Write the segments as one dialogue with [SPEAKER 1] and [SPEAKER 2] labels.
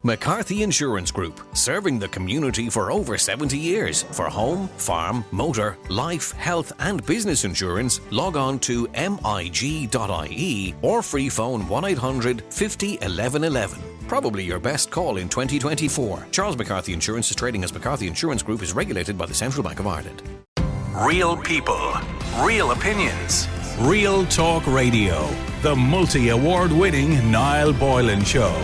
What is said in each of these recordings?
[SPEAKER 1] McCarthy Insurance Group, serving the community for over 70 years. For home, farm, motor, life, health and business insurance, log on to mig.ie or free phone 1800 50 11 11. Probably your best call in 2024. Charles McCarthy Insurance is trading as McCarthy Insurance Group, is regulated by the Central Bank of Ireland.
[SPEAKER 2] Real people, real opinions. Real Talk Radio. The multi-award winning Niall Boylan Show.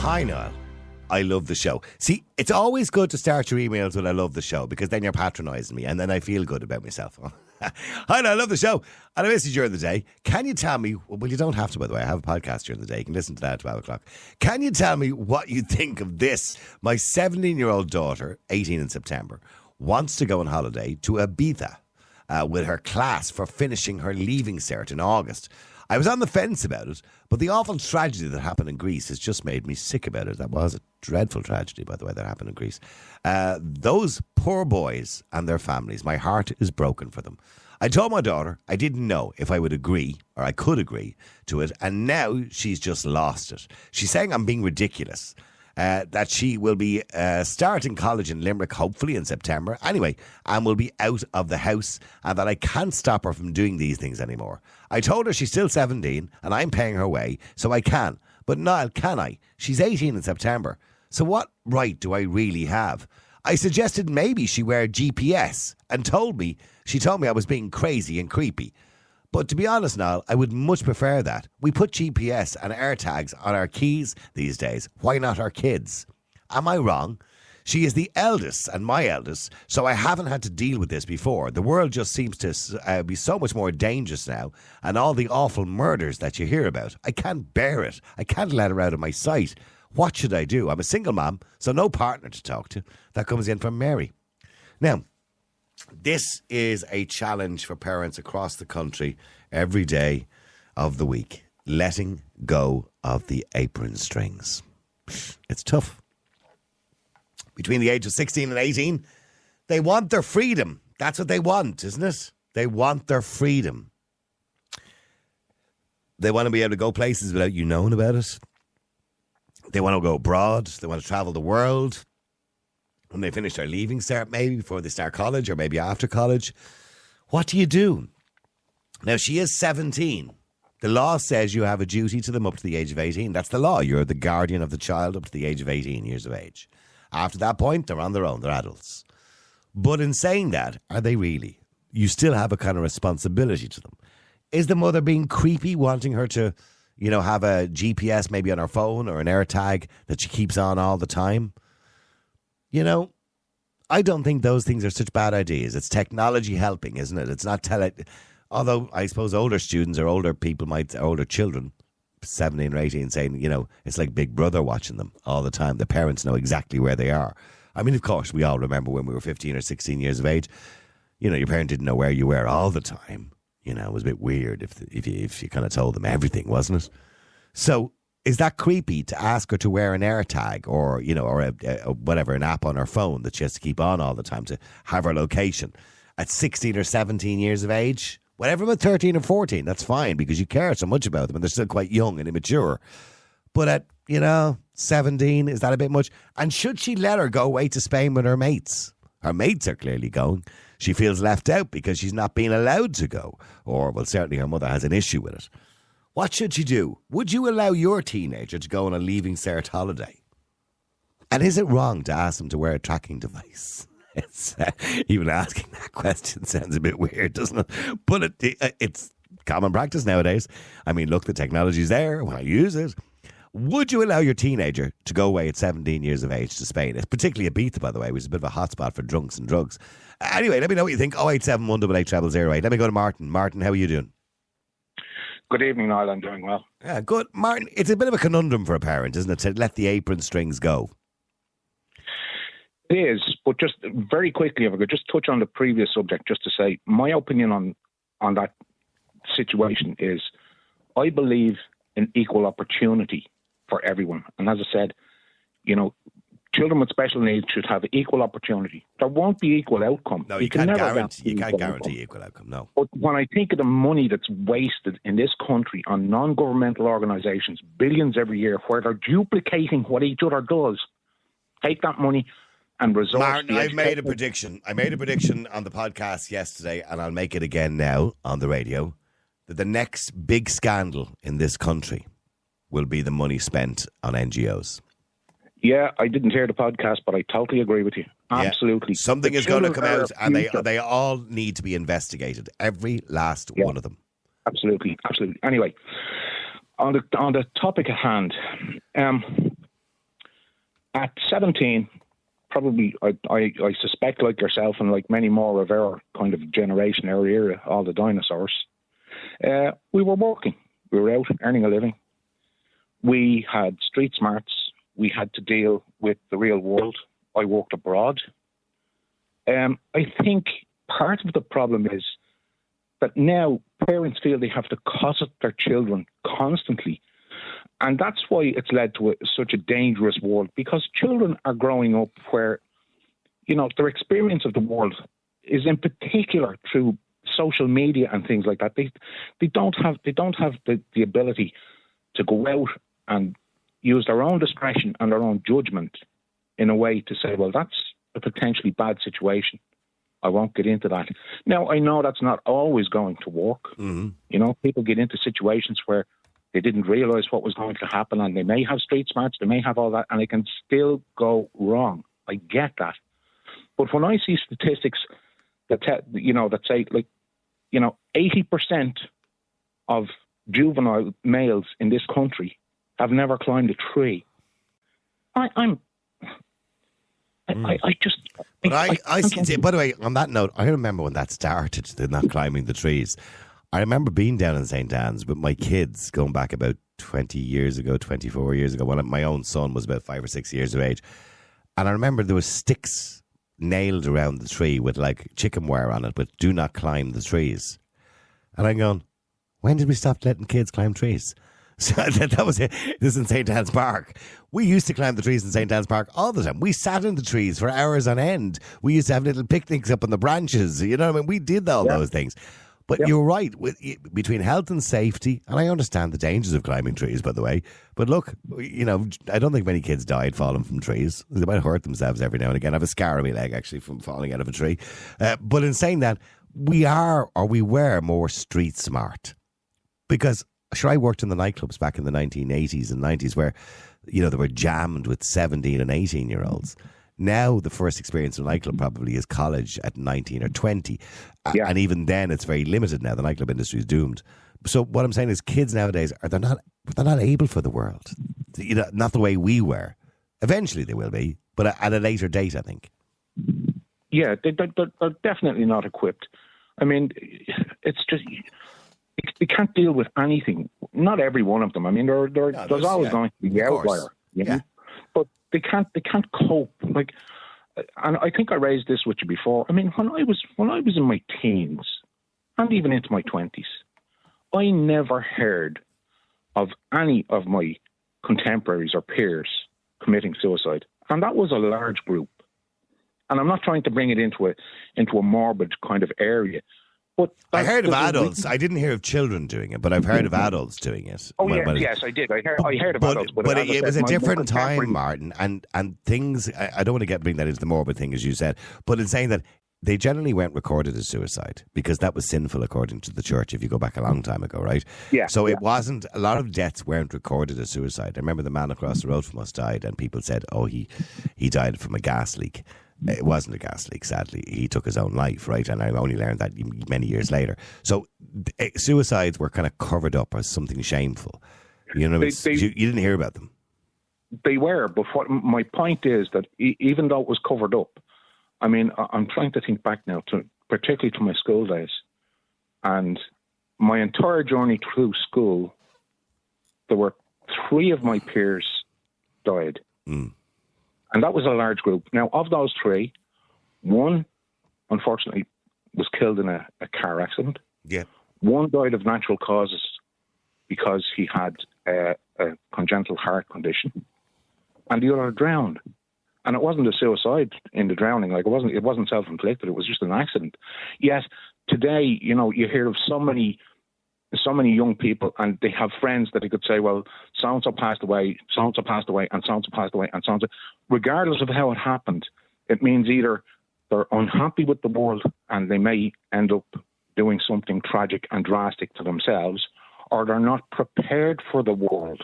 [SPEAKER 3] Hi, Niall. I love the show. See, it's always good to start your emails with I love the show, because then you're patronising me and then I feel good about myself. Hi, Niall, I love the show. And I miss you during the day. Can you tell me, well, you don't have to, by the way. I have a podcast during the day. You can listen to that at 12 o'clock. Can you tell me what you think of this? My 17-year-old daughter, 18 in September, wants to go on holiday to Ibiza with her class for finishing her leaving cert in August. I was on the fence about it, but the awful tragedy that happened in Greece has just made me sick about it. That was a dreadful tragedy, by the way, that happened in Greece. Those poor boys and their families, my heart is broken for them. I told my daughter I didn't know if I would agree, or I could agree to it, and now she's just lost it. She's saying I'm being ridiculous. That she will be starting college in Limerick, hopefully in September, anyway, and will be out of the house, and that I can't stop her from doing these things anymore. I told her she's still 17, and I'm paying her way, so I can. But Niall, can I? She's 18 in September. So what right do I really have? I suggested maybe she wear GPS, and she told me I was being crazy and creepy. But to be honest, Niall, I would much prefer that. We put GPS and AirTags on our keys these days. Why not our kids? Am I wrong? She is the eldest and my eldest, so I haven't had to deal with this before. The world just seems to be so much more dangerous now, and all the awful murders that you hear about. I can't bear it. I can't let her out of my sight. What should I do? I'm a single mom, so no partner to talk to. That comes in from Mary. Now, this is a challenge for parents across the country every day of the week. Letting go of the apron strings. It's tough. Between the age of 16 and 18, they want their freedom. That's what they want, isn't it? They want their freedom. They want to be able to go places without you knowing about it. They want to go abroad. They want to travel the world. When they finish their leaving cert, maybe before they start college or maybe after college. What do you do? Now, she is 17. The law says you have a duty to them up to the age of 18. That's the law. You're the guardian of the child up to the age of 18 years of age. After that point, they're on their own. They're adults. But in saying that, are they really? You still have a kind of responsibility to them. Is the mother being creepy, wanting her to, have a GPS maybe on her phone or an AirTag that she keeps on all the time? I don't think those things are such bad ideas. It's technology helping, isn't it? It's not although I suppose older students or older people older children, 17 or 18, saying, it's like Big Brother watching them all the time. The parents know exactly where they are. I mean, of course, we all remember when we were 15 or 16 years of age, your parent didn't know where you were all the time. It was a bit weird if you kind of told them everything, wasn't it? So, is that creepy to ask her to wear an AirTag or an app on her phone that she has to keep on all the time to have her location at 16 or 17 years of age? Whatever about 13 or 14, that's fine because you care so much about them and they're still quite young and immature. But at, 17, is that a bit much? And should she let her go away to Spain with her mates? Her mates are clearly going. She feels left out because she's not being allowed to go. Or, well, certainly her mother has an issue with it. What should she do? Would you allow your teenager to go on a leaving cert holiday? And is it wrong to ask them to wear a tracking device? It's, even asking that question sounds a bit weird, doesn't it? But it's common practice nowadays. I mean, look, the technology's there. Why use it? Would you allow your teenager to go away at 17 years of age to Spain? It's particularly Ibiza, by the way, which is a bit of a hotspot for drunks and drugs. Anyway, let me know what you think. 087 188 0008. Let me go to Martin. Martin, how are you doing?
[SPEAKER 4] Good evening, Niall. I'm doing well.
[SPEAKER 3] Yeah, good. Martin, it's a bit of a conundrum for a parent, isn't it, to let the apron strings go?
[SPEAKER 4] It is, but just very quickly, if I could just touch on the previous subject, just to say my opinion on that situation is I believe in equal opportunity for everyone. And as I said, children with special needs should have equal opportunity. There won't be equal outcome.
[SPEAKER 3] No, you can't guarantee equal outcome, no.
[SPEAKER 4] But when I think of the money that's wasted in this country on non-governmental organisations, billions every year, where they're duplicating what each other does, take that money and resource.
[SPEAKER 3] Martin, I've made a prediction. I made a prediction on the podcast yesterday, and I'll make it again now on the radio, that the next big scandal in this country will be the money spent on NGOs.
[SPEAKER 4] Yeah, I didn't hear the podcast, but I totally agree with you. Absolutely.
[SPEAKER 3] Yeah. Something is going to come out, and they all need to be investigated. Every last one of them. Absolutely.
[SPEAKER 4] Anyway, on the topic at hand, at 17, probably I suspect, like yourself and like many more of our kind of generation, our era, all the dinosaurs, we were working. We were out earning a living. We had street smarts. We had to deal with the real world. I worked abroad. I think part of the problem is that now parents feel they have to cosset their children constantly. And that's why it's led to such a dangerous world, because children are growing up where, their experience of the world is in particular through social media and things like that. They don't have the ability to go out and use their own discretion and their own judgment in a way to say, well, that's a potentially bad situation. I won't get into that. Now, I know that's not always going to work. Mm-hmm. People get into situations where they didn't realise what was going to happen, and they may have street smarts, they may have all that, and it can still go wrong. I get that. But when I see statistics that say, 80% of juvenile males in this country have never climbed a tree. I just.
[SPEAKER 3] But I see. By the way, on that note, I remember when that started, the not climbing the trees. I remember being down in St. Anne's with my kids, going back about 24 years ago, when my own son was about 5 or 6 years of age. And I remember there was sticks nailed around the tree with like chicken wire on it, but do not climb the trees. And I'm going, when did we stop letting kids climb trees? So that was it. This is in St. Anne's Park. We used to climb the trees in St. Anne's Park all the time. We sat in the trees for hours on end. We used to have little picnics up on the branches. You know what I mean? We did all those things. But you're right, between health and safety, and I understand the dangers of climbing trees, by the way. But look, I don't think many kids died falling from trees. They might hurt themselves every now and again. I have a scar on my leg, actually, from falling out of a tree. But in saying that, we were more street smart. Because, sure, I worked in the nightclubs back in the 1980s and 90s where, they were jammed with 17 and 18-year-olds. Now, the first experience in a nightclub probably is college at 19 or 20. Yeah. And even then, it's very limited now. The nightclub industry is doomed. So what I'm saying is kids nowadays, they're not able for the world. Not the way we were. Eventually they will be, but at a later date, I think.
[SPEAKER 4] Yeah, they're definitely not equipped. I mean, it's just... They can't deal with anything. Not every one of them. I mean, there's always going to be the outlier. Yeah. But they can't cope. Like, and I think I raised this with you before. I mean, when I was in my teens and even into my 20s, I never heard of any of my contemporaries or peers committing suicide, and that was a large group. And I'm not trying to bring it into a morbid kind of area. But
[SPEAKER 3] I heard of adults. I didn't hear of children doing it, but I've heard of adults doing it.
[SPEAKER 4] Oh, yes, I did. I heard of adults.
[SPEAKER 3] But it was a different time, Martin, and things, I don't want to bring that into the morbid thing, as you said, but in saying that they generally weren't recorded as suicide because that was sinful according to the church if you go back a long time ago, right?
[SPEAKER 4] Yeah.
[SPEAKER 3] So it wasn't, a lot of deaths weren't recorded as suicide. I remember the man across the road from us died and people said, oh, he died from a gas leak. It wasn't a gas leak, sadly. He took his own life, right? And I only learned that many years later. So suicides were kind of covered up as something shameful. You know, you didn't hear about them.
[SPEAKER 4] They were, but my point is that even though it was covered up, I mean, I'm trying to think back now, particularly to my school days. And my entire journey through school, there were 3 of my peers died. Mm. And that was a large group. Now, of those 3, 1, unfortunately, was killed in a car accident.
[SPEAKER 3] Yeah.
[SPEAKER 4] 1 died of natural causes because he had a congenital heart condition. And the other drowned. And it wasn't a suicide in the drowning. Like, it wasn't self-inflicted. It was just an accident. Yet today, you know, you hear of so many young people, and they have friends that they could say, well, so-and-so passed away, so-and-so passed away, and so-and-so passed away, and so-and-so. Regardless of how it happened, it means either they're unhappy with the world and they may end up doing something tragic and drastic to themselves, or they're not prepared for the world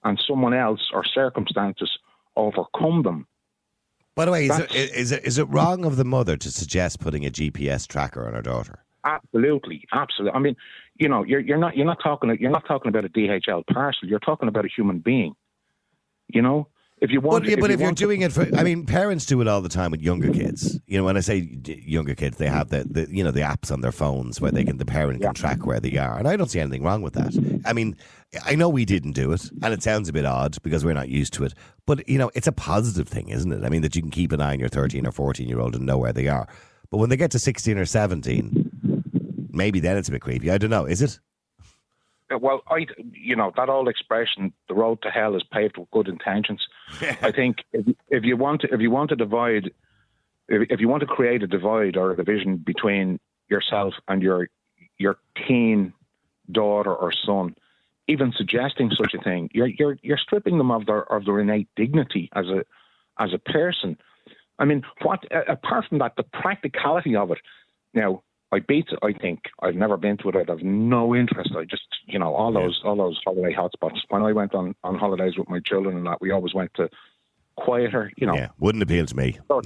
[SPEAKER 4] and someone else or circumstances overcome them.
[SPEAKER 3] By the way, is it wrong of the mother to suggest putting a GPS tracker on her daughter?
[SPEAKER 4] Absolutely. I mean, you know, you're not talking about a DHL parcel. You're talking about a human being. You know, if you want.
[SPEAKER 3] But if you're doing it for, I mean, parents do it all the time with younger kids. You know, when I say younger kids, they have the apps on their phones where the parent can track where they are, and I don't see anything wrong with that. I mean, I know we didn't do it, and it sounds a bit odd because we're not used to it. But you know, it's a positive thing, isn't it? I mean, that you can keep an eye on your 13 or 14-year-old and know where they are. But when they get to 16 or 17, maybe then it's a bit creepy. I don't know. Is it?
[SPEAKER 4] Well, that old expression, the road to hell is paved with good intentions. I think if you want to divide, if you want to create a divide or a division between yourself and your teen daughter or son, even suggesting such a thing, you're stripping them of their innate dignity as a person. I mean, apart from that, the practicality of it. Now, I think I've never been to it. I have no interest. I just, all those holiday hotspots. When I went on holidays with my children and that, we always went to quieter,
[SPEAKER 3] Yeah, wouldn't appeal to me. No.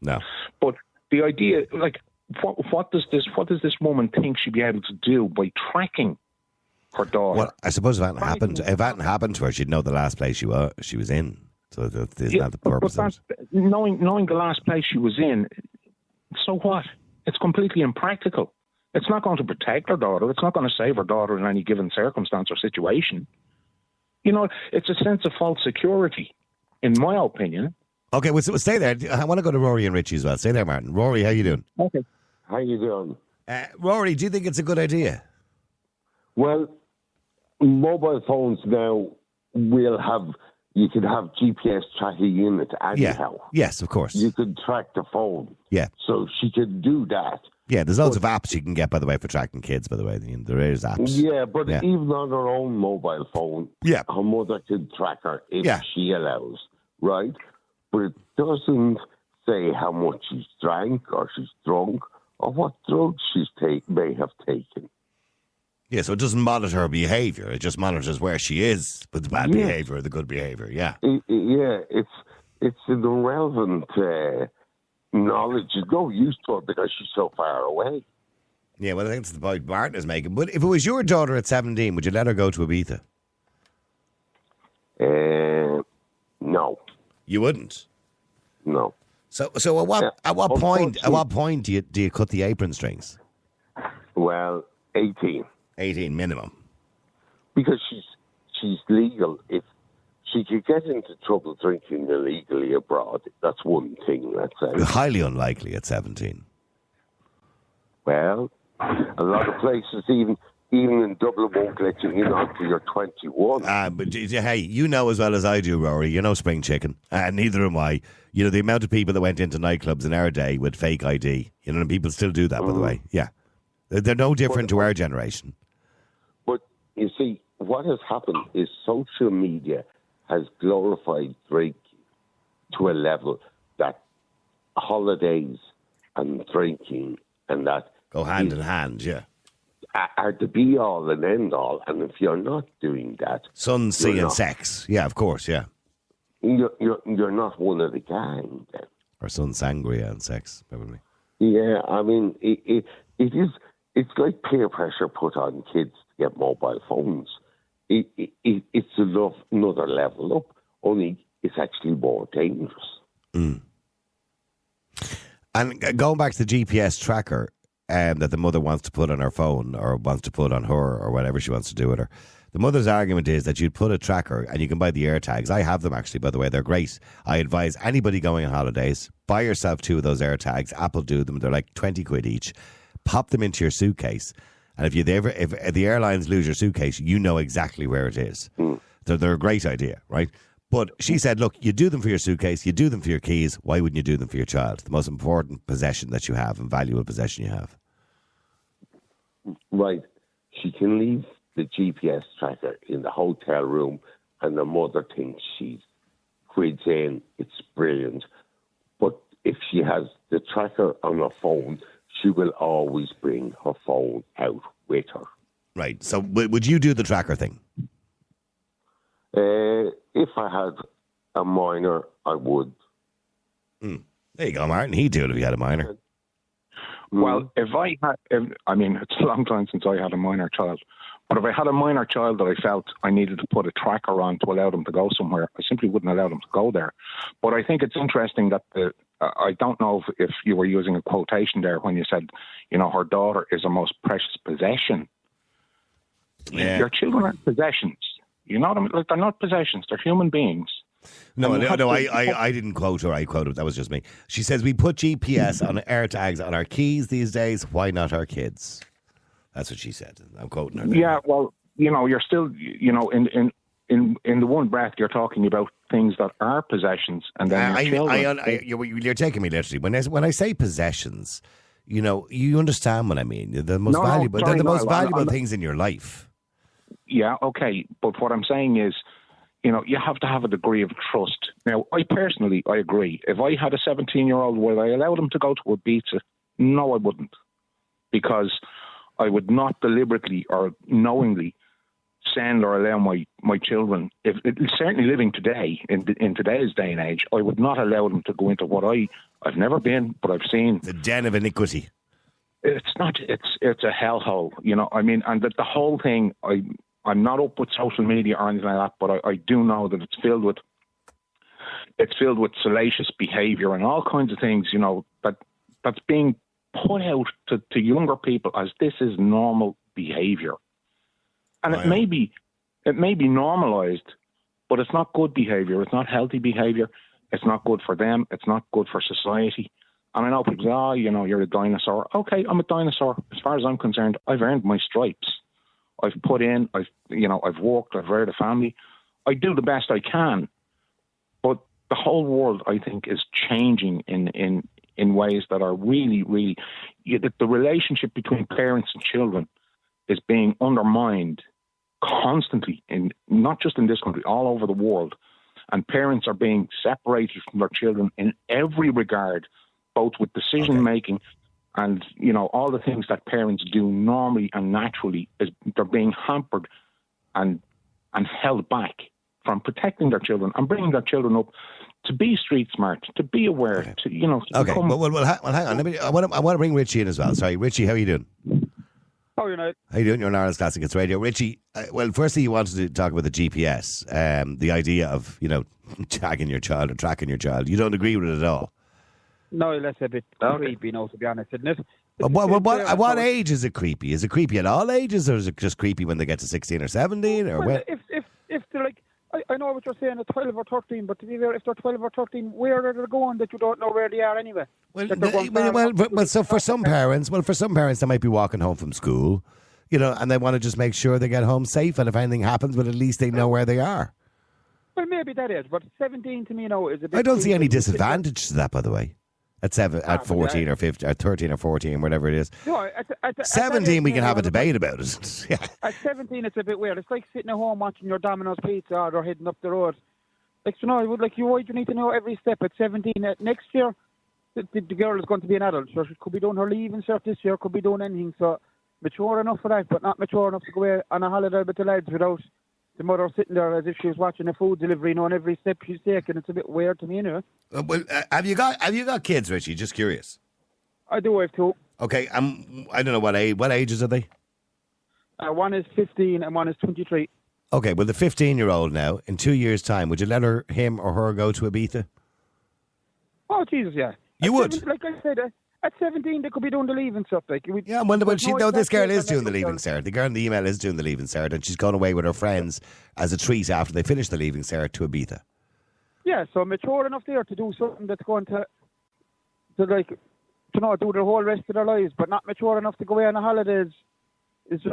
[SPEAKER 3] No.
[SPEAKER 4] But the idea, like, what does this woman think she'd be able to do by tracking her daughter?
[SPEAKER 3] Well, I suppose if that hadn't happened to her, she'd know the last place she was in. So that isn't that the purpose of it?
[SPEAKER 4] Knowing the last place she was in, so what? It's completely impractical. It's not going to protect her daughter. It's not going to save her daughter in any given circumstance or situation. You know, it's a sense of false security, in my opinion.
[SPEAKER 3] Okay, well, stay there. I want to go to Rory and Richie as well. Stay there, Martin. Rory, how you doing?
[SPEAKER 4] Okay.
[SPEAKER 5] How you doing?
[SPEAKER 3] Rory, do you think it's a good idea?
[SPEAKER 5] Well, mobile phones now will have... You could have GPS tracking units anyhow.
[SPEAKER 3] Yeah. Yes, of course.
[SPEAKER 5] You could track the phone.
[SPEAKER 3] Yeah.
[SPEAKER 5] So she could do that.
[SPEAKER 3] Yeah, there's loads of apps you can get, by the way, for tracking kids, by the way. There is apps.
[SPEAKER 5] Yeah, but even on her own mobile phone, her mother could track her if she allows, right? But it doesn't say how much she's drank or she's drunk or what drugs may have taken.
[SPEAKER 3] Yeah, so it doesn't monitor her behaviour. It just monitors where she is with the bad behaviour or the good behaviour, yeah.
[SPEAKER 5] It's an irrelevant knowledge. There's no use to it because she's so far away.
[SPEAKER 3] Yeah, well, I think that's the point Martin is making. But if it was your daughter at 17, would you let her go to Ibiza?
[SPEAKER 5] No.
[SPEAKER 3] You wouldn't?
[SPEAKER 5] No.
[SPEAKER 3] So at what point do you cut the apron strings?
[SPEAKER 5] Well, 18.
[SPEAKER 3] 18 minimum.
[SPEAKER 5] Because she's legal. If she could get into trouble drinking illegally abroad, that's one thing, let's say.
[SPEAKER 3] Highly unlikely at 17.
[SPEAKER 5] Well, a lot of places, even in Dublin, won't let you in until you're 21.
[SPEAKER 3] But hey, you know as well as I do, Rory, you're no spring chicken. Neither am I. You know, the amount of people that went into nightclubs in our day with fake ID, and people still do that, by the way. Yeah. They're no different to our generation.
[SPEAKER 5] But, you see, what has happened is social media has glorified drinking to a level that holidays and drinking and that...
[SPEAKER 3] Go hand in hand, yeah.
[SPEAKER 5] Are the be-all and end-all, and if you're not doing that...
[SPEAKER 3] Sun, sea and sex. Yeah, of course, yeah.
[SPEAKER 5] You're not one of the gang, then.
[SPEAKER 3] Or sun, sangria and sex, probably.
[SPEAKER 5] Yeah, I mean, it is... It's like peer pressure put on kids to get mobile phones. It's another level up, only it's actually more dangerous.
[SPEAKER 3] Mm. And going back to the GPS tracker that the mother wants to put on her phone or wants to put on her or whatever she wants to do with her, the mother's argument is that you'd put a tracker and you can buy the AirTags. I have them actually, by the way. They're great. I advise anybody going on holidays, buy yourself 2 of those AirTags. Apple do them. They're like 20 quid each. Pop them into your suitcase, and if the airlines lose your suitcase, you know exactly where it is. They're a great idea, right? But she said, look, you do them for your suitcase, you do them for your keys. Why wouldn't you do them for your child? The most important possession that you have and valuable possession you have.
[SPEAKER 5] Right. She can leave the GPS tracker in the hotel room and the mother thinks she's quids in. It's brilliant. But if she has the tracker on her phone, she will always bring her phone out with her.
[SPEAKER 3] Right. So would you do the tracker thing?
[SPEAKER 5] If I had a minor, I would.
[SPEAKER 3] There you go, Martin. He'd do it if he had a minor.
[SPEAKER 4] Well, it's a long time since I had a minor child. But if I had a minor child that I felt I needed to put a tracker on to allow them to go somewhere, I simply wouldn't allow them to go there. But I think it's interesting that I don't know if you were using a quotation there when you said, her daughter is her most precious possession.
[SPEAKER 3] Yeah.
[SPEAKER 4] Your children are possessions. You know what I mean? Like, they're not possessions. They're human beings.
[SPEAKER 3] No, I didn't quote her. I quoted. That was just me. She says, we put GPS on AirTags on our keys these days. Why not our kids? That's what she said. I'm quoting her.
[SPEAKER 4] Yeah, well, you're still, in the one breath you're talking about things that are possessions, and then
[SPEAKER 3] you're taking me literally. When I say possessions, you understand what I mean. The most valuable, they're the most valuable things in your life.
[SPEAKER 4] Yeah, okay, but what I'm saying is, you have to have a degree of trust. Now, I agree. If I had a 17-year-old, would I allow them to go to Ibiza? No, I wouldn't, because I would not deliberately or knowingly send or allow my children, certainly living today, in today's day and age, I would not allow them to go into what I've never been, but I've seen.
[SPEAKER 3] The den of iniquity.
[SPEAKER 4] It's a hellhole, and the whole thing, I'm not up with social media or anything like that, but I do know that it's filled with salacious behaviour and all kinds of things, that's being put out to younger people as this is normal behaviour. And it may be normalised, but it's not good behaviour. It's not healthy behaviour. It's not good for them. It's not good for society. And I know people say, you're a dinosaur. Okay, I'm a dinosaur. As far as I'm concerned, I've earned my stripes. I've put in, I've worked, I've reared a family. I do the best I can. But the whole world, I think, is changing in ways that are really, really, the relationship between parents and children is being undermined constantly, not just in this country, all over the world. And parents are being separated from their children in every regard, both with decision making and, all the things that parents do normally and naturally, is they're being hampered and held back from protecting their children and bringing their children up to be street smart, to be aware, to,
[SPEAKER 3] Okay, well, hang on. I want to bring Richie in as well. Sorry, Richie, how are you doing?
[SPEAKER 6] How are you, Niall?
[SPEAKER 3] How are you doing? You're on Ireland's Classic Hits Radio. Richie, well, firstly, you wanted to talk about the GPS, the idea of, tagging your child or tracking your child. You don't agree with it at all?
[SPEAKER 6] No, that's a bit creepy now, to be honest, isn't it?
[SPEAKER 3] At what age is it creepy? Is it creepy at all ages, or is it just creepy when they get to 16 or 17? Or
[SPEAKER 6] well, if they're like, I know what you're saying, at 12 or 13, but to be fair, if they're 12 or 13, where are they going that you don't know where they are anyway?
[SPEAKER 3] So for some parents, they might be walking home from school, and they want to just make sure they get home safe, and if anything happens, but at least they know where they are.
[SPEAKER 6] Well, maybe that is, but 17 to me now is a bit...
[SPEAKER 3] I don't see any disadvantage to that, by the way. At 14 or 15 or 13 or 14, whatever it is.
[SPEAKER 6] No, at
[SPEAKER 3] 17 we can have a debate about it. Yeah.
[SPEAKER 6] At 17 it's a bit weird. It's like sitting at home watching your Domino's pizza or heading up the road. Why do you need to know every step at 17? Next year, the girl is going to be an adult. So she could be doing her leaving cert this year, could be doing anything. So mature enough for that, but not mature enough to go away on a holiday with the lads without the mother sitting there as if she was watching a food delivery, knowing every step she's taking. It's a bit weird to me,
[SPEAKER 3] have you got kids, Richie? Just curious.
[SPEAKER 6] I do have two.
[SPEAKER 3] Okay, I don't know what ages are they?
[SPEAKER 6] One is 15 and one is 23.
[SPEAKER 3] Okay, well, the 15-year-old now, in 2 years' time, would you let him or her go to Ibiza?
[SPEAKER 6] Oh, Jesus, yeah.
[SPEAKER 3] You would?
[SPEAKER 6] Like I said, at 17, they could be doing the leaving stuff. This
[SPEAKER 3] girl is doing the leaving cert. The girl in the email is doing the leaving cert, and she's gone away with her friends as a treat after they finish the leaving cert to Ibiza. Yeah,
[SPEAKER 6] so mature enough there to do something that's going to do their whole rest of their lives, but not mature enough to go away on the holidays. It's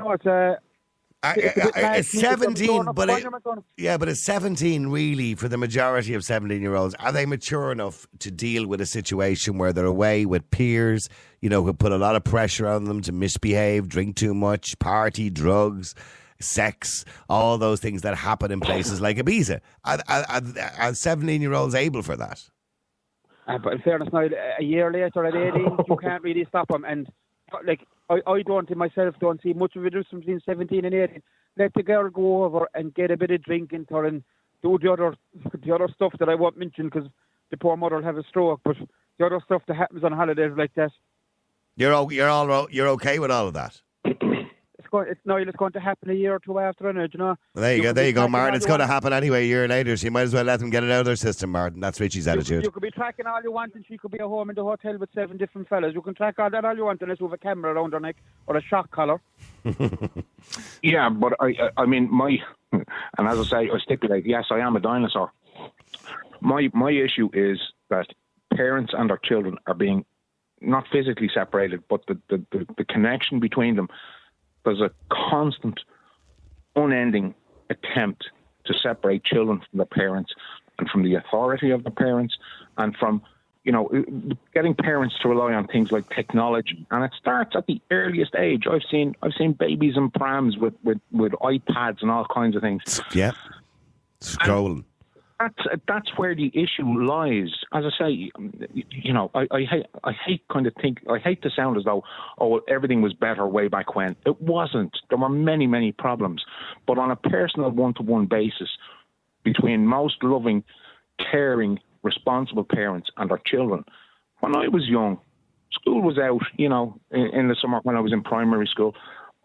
[SPEAKER 3] It's 17, but it's 17 really for the majority of 17-year-olds. Are they mature enough to deal with a situation where they're away with peers, who put a lot of pressure on them to misbehave, drink too much, party, drugs, sex, all those things that happen in places like Ibiza? Are 17-year-olds able for that?
[SPEAKER 6] But in fairness, now, a year later at 18, you can't really stop them. And I don't see much of a difference between 17 and 18. Let the girl go over and get a bit of drink into her and do the other stuff that I won't mention because the poor mother will have a stroke. But the other stuff that happens on holidays like that.
[SPEAKER 3] You're okay with all of that?
[SPEAKER 6] It's going to happen a year or two after, Well,
[SPEAKER 3] there you go, Martin. It's going to happen anyway a year later, so you might as well let them get it out of their system, Martin. That's Richie's attitude.
[SPEAKER 6] You could be tracking all you want, and she could be at home in the hotel with 7 different fellas. You can track all that all you want unless you have a camera around her neck or a shock collar.
[SPEAKER 4] Yeah, but I mean, and as I say, I stipulate, yes, I am a dinosaur. My issue is that parents and their children are being not physically separated, but the connection between them. There's a constant, unending attempt to separate children from their parents and from the authority of the parents and from, getting parents to rely on things like technology. And it starts at the earliest age. I've seen babies in prams with iPads and all kinds of things.
[SPEAKER 3] Yeah, scrolling.
[SPEAKER 4] That's where the issue lies. As I say, I hate to sound as though, everything was better way back when. It wasn't. There were many, many problems. But on a personal one-to-one basis between most loving, caring, responsible parents and their children, when I was young, school was out, in the summer when I was in primary school,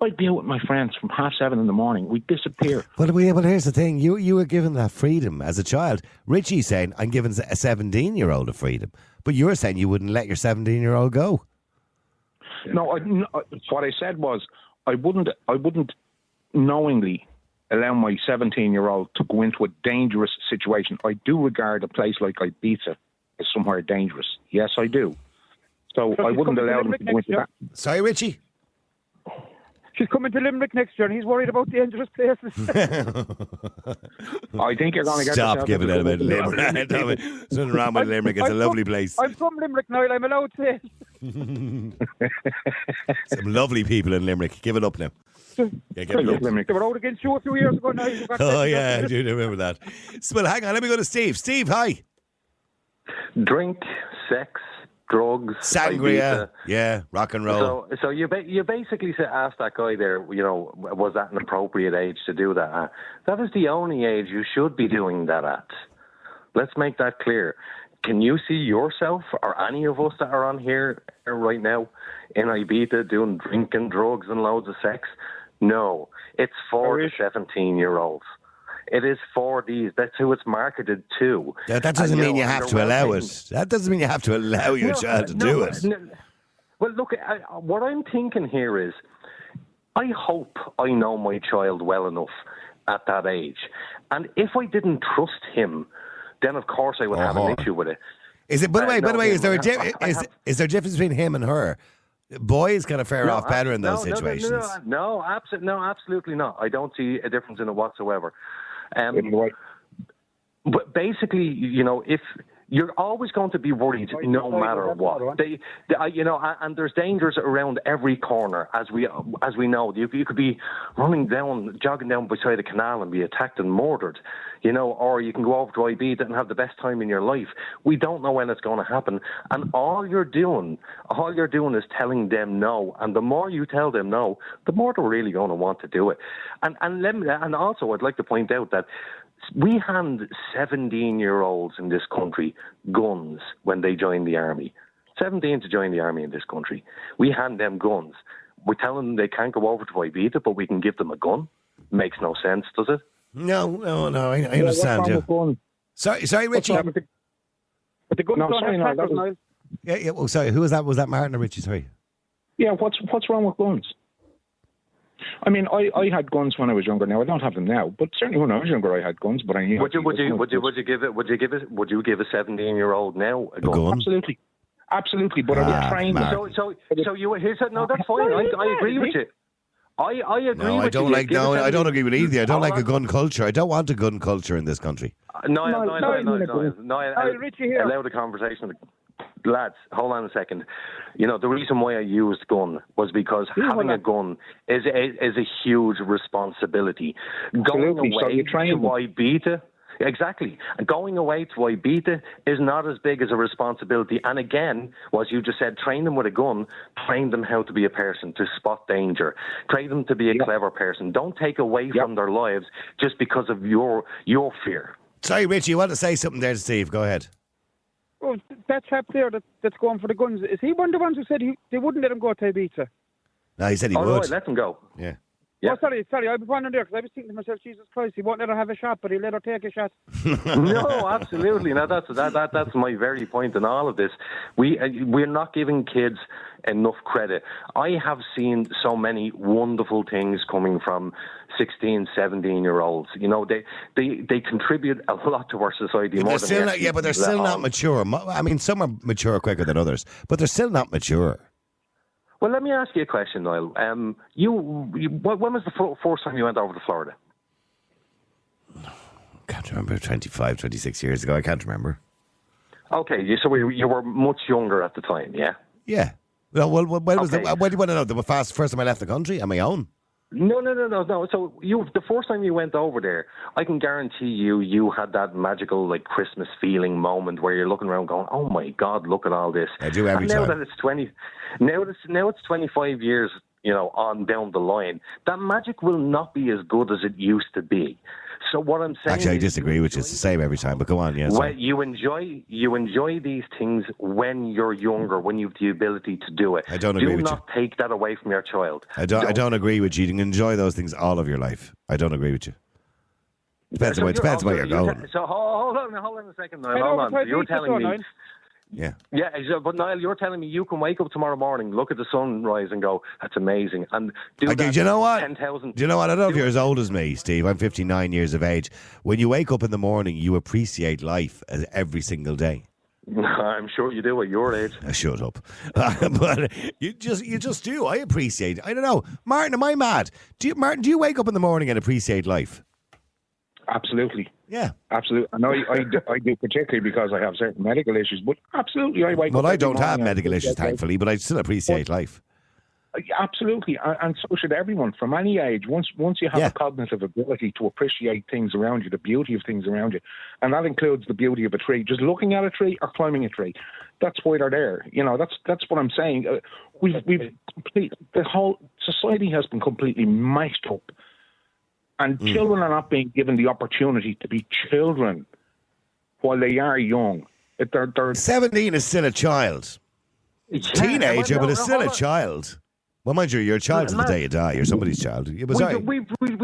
[SPEAKER 4] I'd be out with my friends from 7:30 in the morning. We'd disappear.
[SPEAKER 3] But here's the thing. You were given that freedom as a child. Richie's saying, I'm giving a 17-year-old a freedom. But you're saying you wouldn't let your 17-year-old go.
[SPEAKER 4] No, what I said was I wouldn't knowingly allow my 17-year-old to go into a dangerous situation. I do regard a place like Ibiza as somewhere dangerous. Yes, I do. So I wouldn't allow them to go into that.
[SPEAKER 3] Sorry, Richie?
[SPEAKER 6] She's coming to Limerick next year and he's worried about dangerous places.
[SPEAKER 4] I think you're going to get
[SPEAKER 3] Stop giving it about Limerick. There's nothing wrong with Limerick. It's a lovely place.
[SPEAKER 6] I'm from Limerick now. I'm allowed to say it.
[SPEAKER 3] Some lovely people in Limerick. Give it up now.
[SPEAKER 6] Yeah, give it up. They were out against you a few years ago now.
[SPEAKER 3] Yeah, I do remember that. Well, hang on. Let me go to Steve. Steve, hi.
[SPEAKER 7] Drink, sex, drugs,
[SPEAKER 3] sangria, yeah, rock and roll.
[SPEAKER 7] So you basically asked that guy there, was that an appropriate age to do that? That is the only age you should be doing that at. Let's make that clear. Can you see yourself or any of us that are on here right now in Ibiza doing drinking, drugs and loads of sex? No, it's for the 17-year-olds. It is for these. That's who it's marketed to.
[SPEAKER 3] That doesn't mean you have to allow it. That doesn't mean you have to allow your child to do it.
[SPEAKER 7] Well, look, what I'm thinking here is, I hope I know my child well enough at that age. And if I didn't trust him, then of course I would have an issue with it.
[SPEAKER 3] Is it? By the way, is there a difference between him and her? Boys kind of fare off better in those situations.
[SPEAKER 7] No, absolutely not. I don't see a difference in it whatsoever. But basically, if you're always going to be worried no matter what. And there's dangers around every corner, as we know. You could be jogging down beside a canal and be attacked and murdered, or you can go over to Ibiza and have the best time in your life. We don't know when it's going to happen, and all you're doing is telling them no. And the more you tell them no, the more they're really going to want to do it. And also, I'd like to point out that we hand 17-year-olds in this country guns when they join the army. 17 to join the army in this country. We hand them guns. We're telling them they can't go over to Ibiza, but we can give them a gun. Makes no sense, does it?
[SPEAKER 3] No, I understand you. Sorry, Richie.
[SPEAKER 6] But the guns don't have trackers now.
[SPEAKER 3] Yeah. Well, sorry, who was that? Was that Martin or Richie? Sorry.
[SPEAKER 4] Yeah, what's wrong with guns? I mean, I had guns when I was younger. Now I don't have them now, but certainly when I was younger, I had guns. But I knew. Would you give a 17-year-old now a gun? Absolutely. But I would train them.
[SPEAKER 7] So you here's no, that's fine. I agree with you. I agree
[SPEAKER 3] No,
[SPEAKER 7] with
[SPEAKER 3] I don't
[SPEAKER 7] you.
[SPEAKER 3] like. No, I don't agree with either. I don't like a gun culture. I don't want a gun culture in this country.
[SPEAKER 7] No,
[SPEAKER 6] Richie here.
[SPEAKER 7] Allow the conversation. Lads, hold on a second. You know, the reason why I used gun was because having a gun is a huge responsibility. Going away to Ibiza, exactly. Going away to Ibiza is not as big as a responsibility. And again, what you just said, train them with a gun, train them how to be a person, to spot danger, train them to be a clever person. Don't take away from their lives just because of your fear.
[SPEAKER 3] Sorry, Richie, you want to say something there to Steve? Go ahead.
[SPEAKER 6] Oh, that chap there that's going for the guns, is he one of the ones who said they wouldn't let him go to Ibiza?
[SPEAKER 3] No, he said he would.
[SPEAKER 7] No, let him go.
[SPEAKER 3] Yeah.
[SPEAKER 6] Oh, sorry, I was wondering there because I was thinking to myself, Jesus Christ, he won't let her have a shot, but he'll let her take a shot.
[SPEAKER 7] No, absolutely. Now that's my very point in all of this. We're not giving kids enough credit. I have seen so many wonderful things coming from 16, 17-year-olds. You know, they contribute a lot to our society. But
[SPEAKER 3] they're still not mature. I mean, some are mature quicker than others, but they're still not mature.
[SPEAKER 7] Well, let me ask you a question, Niall. When was the first time you went over to Florida?
[SPEAKER 3] I can't remember. 25, 26 years ago. I can't remember.
[SPEAKER 7] Okay, so you were much younger at the time, yeah?
[SPEAKER 3] Yeah. Well, when was when do you want to know? The first time I left the country on my own?
[SPEAKER 7] No. So the first time you went over there, I can guarantee you had that magical like Christmas feeling moment where you're looking around going, "Oh my God, look at all this."
[SPEAKER 3] I do every time.
[SPEAKER 7] Now it's 25 years, you know, on down the line. That magic will not be as good as it used to be. So what I'm saying,
[SPEAKER 3] actually, I disagree with you. It's the same every time. But go on, yes.
[SPEAKER 7] Well, you enjoy these things when you're younger, when you've the ability to do it.
[SPEAKER 3] I don't agree with you.
[SPEAKER 7] Do not take that away from your child.
[SPEAKER 3] I don't agree with you. You can enjoy those things all of your life. I don't agree with you. Depends on where you're going.
[SPEAKER 7] So hold on a second, Niall. Hold on. You're telling me.
[SPEAKER 3] Yeah.
[SPEAKER 7] Yeah, but Niall, you're telling me you can wake up tomorrow morning, look at the sunrise and go, that's amazing. And do
[SPEAKER 3] you know what?
[SPEAKER 7] 10,000.
[SPEAKER 3] Do you know what? I don't know if you're as old as me, Steve. I'm 59 years of age. When you wake up in the morning, you appreciate life every single day.
[SPEAKER 7] I'm sure you do at your age.
[SPEAKER 3] Shut up. But you just do. I appreciate it. I don't know. Martin, am I mad? Martin, do you wake up in the morning and appreciate life?
[SPEAKER 4] Absolutely.
[SPEAKER 3] Yeah.
[SPEAKER 4] Absolutely. And I do particularly because I have certain medical issues, but absolutely I wake up.
[SPEAKER 3] Well, I don't have medical issues, thankfully, but I still appreciate life.
[SPEAKER 4] Absolutely. And so should everyone from any age. Once you have a cognitive ability to appreciate things around you, the beauty of things around you, and that includes the beauty of a tree, just looking at a tree or climbing a tree, that's why they're there. You know, that's what I'm saying. The whole society has been completely mashed up. And children are not being given the opportunity to be children while they are young. They're
[SPEAKER 3] 17 is still a child. It's teenager, but it's still a child. Well, mind you, you're a child to the day you die. You're somebody's child. We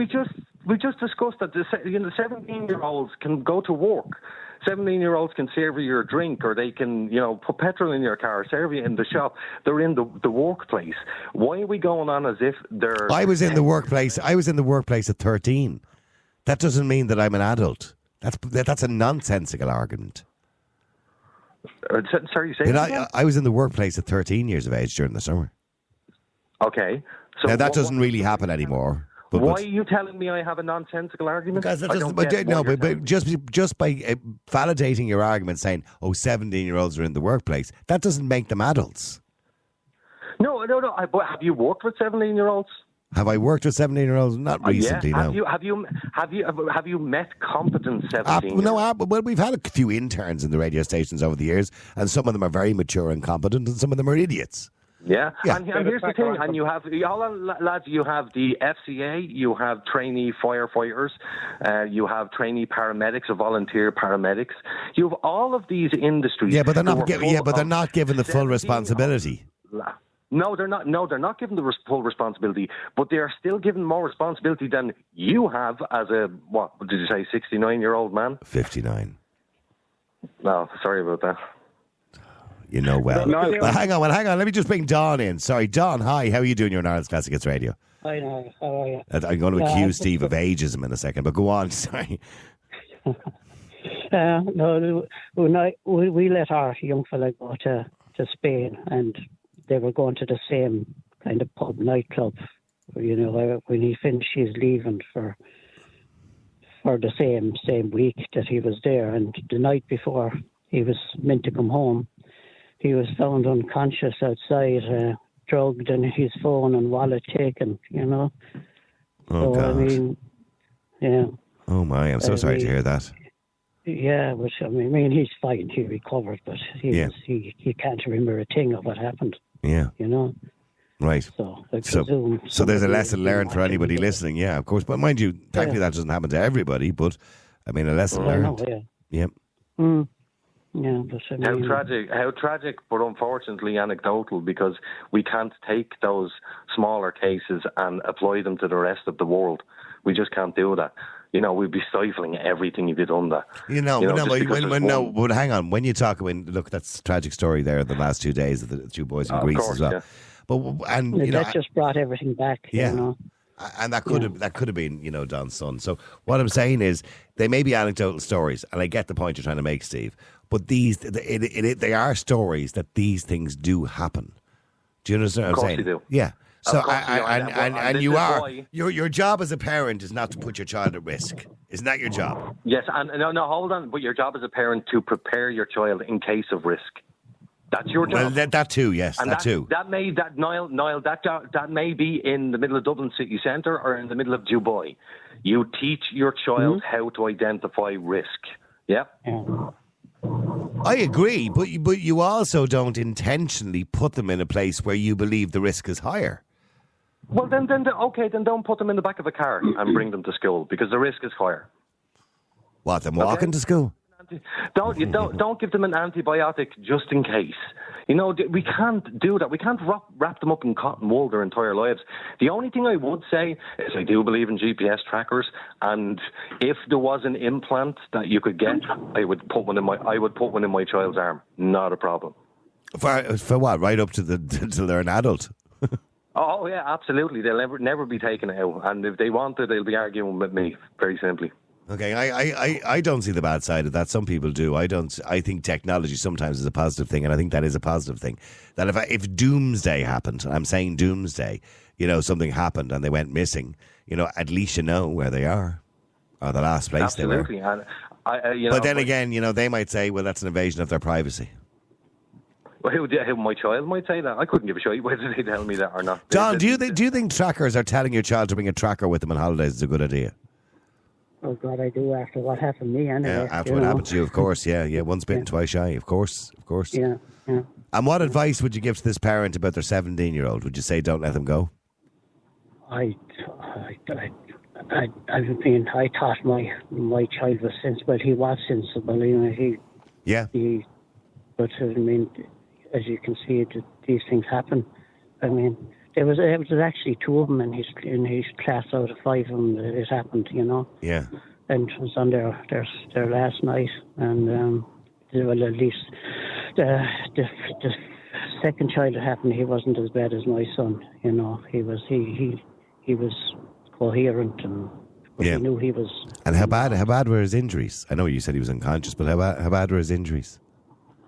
[SPEAKER 7] just discussed that the 17-year-olds can go to work. 17-year-olds can serve you your drink, or they can, you know, put petrol in your car, serve you in the shop. They're in the workplace. Why are we going on as if they're...
[SPEAKER 3] I was in the workplace at 13. That doesn't mean that I'm an adult. That's a nonsensical argument.
[SPEAKER 7] Sorry, you say
[SPEAKER 3] I was in the workplace at 13 years of age during the summer.
[SPEAKER 7] Okay. So
[SPEAKER 3] now, that doesn't really happen anymore. But
[SPEAKER 7] why are you telling me I have a nonsensical argument?
[SPEAKER 3] Because just by validating your argument, saying, 17-year-olds are in the workplace, that doesn't make them adults.
[SPEAKER 7] No. But have you worked with 17-year-olds?
[SPEAKER 3] Have I worked with 17-year-olds? Not recently, no.
[SPEAKER 7] Have you met competent 17-year-olds?
[SPEAKER 3] No, well, we've had a few interns in the radio stations over the years, and some of them are very mature and competent, and some of them are idiots.
[SPEAKER 7] Yeah. And here's the thing, and you have, lads, you have the FCA, you have trainee firefighters, you have trainee paramedics or volunteer paramedics. You have all of these industries.
[SPEAKER 3] Yeah, but they're not given the full responsibility.
[SPEAKER 7] No, they're not. No, they're not given the full responsibility, but they are still given more responsibility than you have as a, what did you say, 69-year-old man?
[SPEAKER 3] 59.
[SPEAKER 7] No, sorry about that.
[SPEAKER 3] You know well. Well, hang on. Let me just bring Don in. Sorry, Don, hi. How are you doing? You're on Ireland's Classic Hits Radio.
[SPEAKER 8] Hi, Niall. How are you?
[SPEAKER 3] I'm going to accuse Steve of ageism in a second, but go on. Sorry.
[SPEAKER 8] No, we let our young fella go to Spain, and they were going to the same kind of pub, nightclub, when he finished his leaving for the same week that he was there, and the night before he was meant to come home, he was found unconscious outside, drugged, and his phone and wallet taken.
[SPEAKER 3] Oh, God.
[SPEAKER 8] I mean, yeah.
[SPEAKER 3] Oh my, I'm so sorry to hear that.
[SPEAKER 8] Yeah, but he's fine. He recovered, but he can't remember a thing of what happened.
[SPEAKER 3] Yeah. Right.
[SPEAKER 8] So I presume.
[SPEAKER 3] So there's a lesson learned for anybody listening. Yeah, of course. But mind you, thankfully that doesn't happen to everybody. But a lesson learned.
[SPEAKER 8] Yeah. Yeah, but
[SPEAKER 7] how tragic, but unfortunately anecdotal, because we can't take those smaller cases and apply them to the rest of the world. We just can't do that. We'd be stifling everything if you'd done that.
[SPEAKER 3] But hang on. When you talk, look, that's a tragic story there the last 2 days of the two boys in Greece as well. Yeah.
[SPEAKER 8] That just brought everything back.
[SPEAKER 3] Yeah. And that could have been, Don's son. So what I'm saying is, they may be anecdotal stories, and I get the point you're trying to make, Steve. But they are stories that these things do happen. Do you understand what I'm saying?
[SPEAKER 7] Of course you do.
[SPEAKER 3] Yeah. So your job as a parent is not to put your child at risk. Isn't that your job?
[SPEAKER 7] Yes, and no, hold on. But your job as a parent to prepare your child in case of risk. That's your job.
[SPEAKER 3] Well, that too, yes, and that too.
[SPEAKER 7] Niall, that may be in the middle of Dublin city centre or in the middle of Dubai. You teach your child how to identify risk. Yeah.
[SPEAKER 3] I agree, but you also don't intentionally put them in a place where you believe the risk is higher.
[SPEAKER 7] Well, then don't put them in the back of a car and bring them to school, because the risk is higher.
[SPEAKER 3] What, them walking to school?
[SPEAKER 7] Don't give them an antibiotic just in case. We can't do that. We can't wrap them up in cotton wool their entire lives. The only thing I would say is I do believe in GPS trackers, and if there was an implant that you could get, I would put one in my child's arm. Not a problem.
[SPEAKER 3] For what? Right up to till they're an adult.
[SPEAKER 7] Oh yeah, absolutely. They'll never be taken out, and if they want it, they'll be arguing with me. Very simply.
[SPEAKER 3] Okay, I don't see the bad side of that. Some people do. I don't. I think technology sometimes is a positive thing, and I think that is a positive thing. That if doomsday happened, I'm saying doomsday, something happened and they went missing, at least you know where they are, or the last place they were.
[SPEAKER 7] Absolutely, and
[SPEAKER 3] but then again, they might say, well, that's an invasion of their privacy.
[SPEAKER 7] Well, who my child might say that. I couldn't give a shit whether they tell me that or not.
[SPEAKER 3] John, do you think trackers are telling your child to bring a tracker with them on holidays is a good idea?
[SPEAKER 8] Oh, God, I do, after what happened to me anyway.
[SPEAKER 3] Yeah, after what happened to you, of course, yeah. Once bitten, twice shy, of course.
[SPEAKER 8] Yeah.
[SPEAKER 3] And what advice would you give to this parent about their 17-year-old? Would you say don't let them go?
[SPEAKER 8] I thought my child was sensible. He was sensible, but, as you can see, these things happen. There was actually 2 of them in his class out of 5 of them that it happened,
[SPEAKER 3] Yeah.
[SPEAKER 8] And it was on their last night, and well, at least the second child that happened, he wasn't as bad as my son. He was coherent, and he knew he was.
[SPEAKER 3] And how bad were his injuries? I know you said he was unconscious, but how bad were his injuries?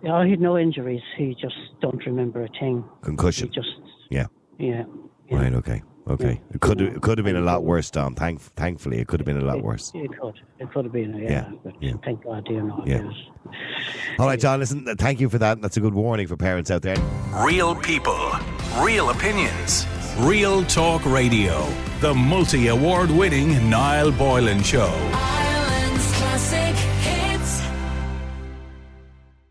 [SPEAKER 8] Yeah, he had no injuries. He just don't remember a thing.
[SPEAKER 3] Concussion.
[SPEAKER 8] He just.
[SPEAKER 3] Yeah.
[SPEAKER 8] Yeah.
[SPEAKER 3] Right, okay. Yeah. It could have been a lot worse, Don. Thankfully, it could have been a lot worse.
[SPEAKER 8] It could have been, yeah. But thank God,
[SPEAKER 3] Yeah. All right, John, listen, thank you for that. That's a good warning for parents out there.
[SPEAKER 2] Real people, real opinions, Real Talk Radio. The multi-award winning Niall Boylan Show.